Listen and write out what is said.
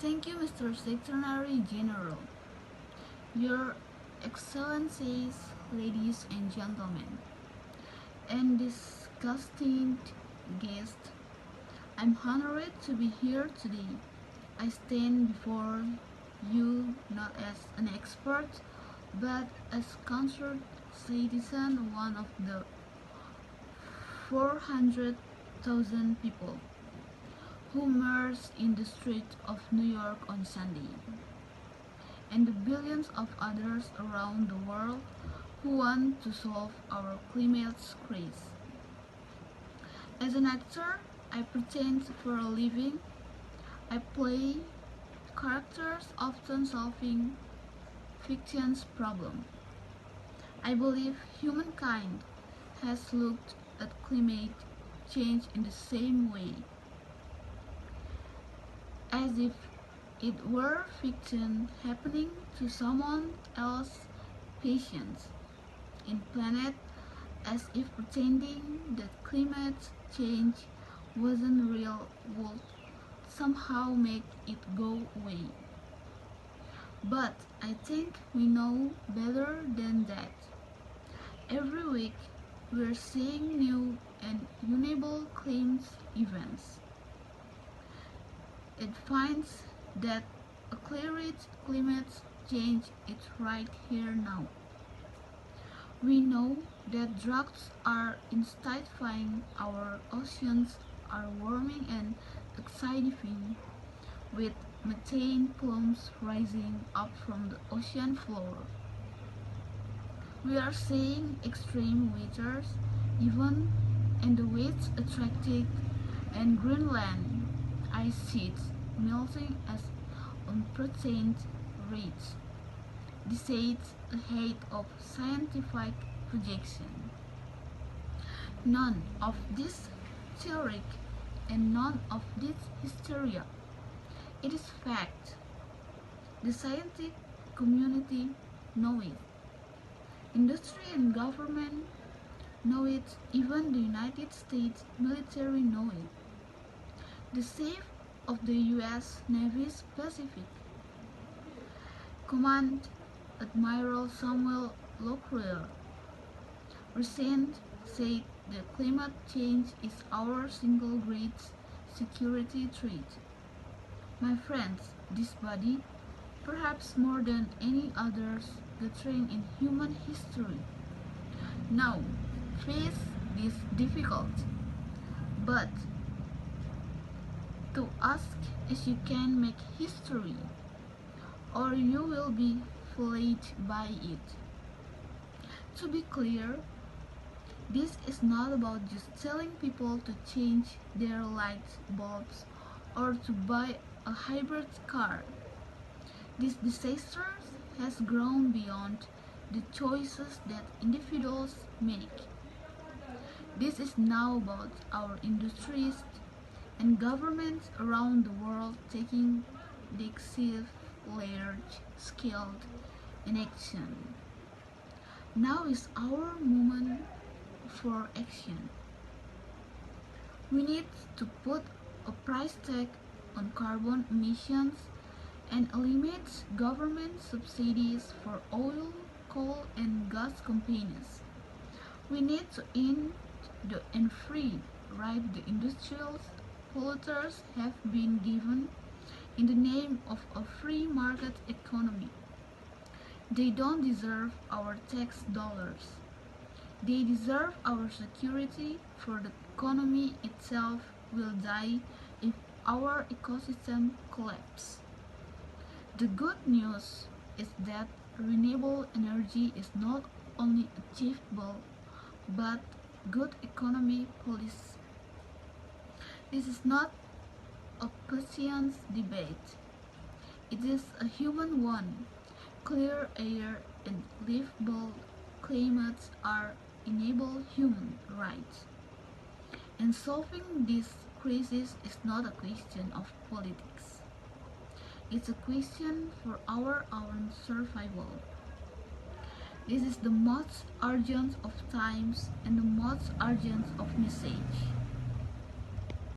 Thank you, Mr. Secretary General. Your Excellencies, ladies and gentlemen, and distinguished guests, I'm honored to be here today. I stand before you not as an expert, but as concerned citizen, one of the 400,000 people who marched in the streets of New York on Sunday, and the billions of others around the world who want to solve our climate crisis. As an actor, I pretend for a living. I play characters often solving fiction's problem. I believe humankind has looked at climate change in the same way, as if it were fiction happening to someone else's patients in planet, as if pretending that climate change wasn't real would somehow make it go away. But I think we know better than that. Every week we're seeing new and unable claims events. It finds that a climate change is right here now. We know that droughts are intensifying, our oceans are warming and acidifying, with methane plumes rising up from the ocean floor. We are seeing extreme winters, even in the West Atlantic and Greenland ice sheets melting at unprecedented rates. Decades ahead of scientific projection. None of this theory and none of this hysteria. It is fact. The scientific community know it. Industry and government know it. Even the United States military know it. The chief of the U.S. Navy's Pacific Command, Admiral Samuel Lockyer, recently said that climate change is our single greatest security threat. My friends, this body, perhaps more than any others gathering in human history, now face this difficult, but to ask as you can make history, or you will be flayed by it. To be clear, this is not about just telling people to change their light bulbs or to buy a hybrid car. This disaster has grown beyond the choices that individuals make. This is now about our industries and governments around the world taking decisive, large-scale inaction. Now is our moment for action. We need to put a price tag on carbon emissions and eliminate government subsidies for oil, coal, and gas companies. We need to end and free ride the industrial polluters have been given in the name of a free market economy. They don't deserve our tax dollars. They deserve our security, for the economy itself will die if our ecosystem collapses. The good news is that renewable energy is not only achievable but good economy policy. This is not a patience debate. It is a human one. Clear air and livable climates are enable human rights. And solving this crisis is not a question of politics. It's a question for our own survival. This is the most urgent of times and the most urgent of message.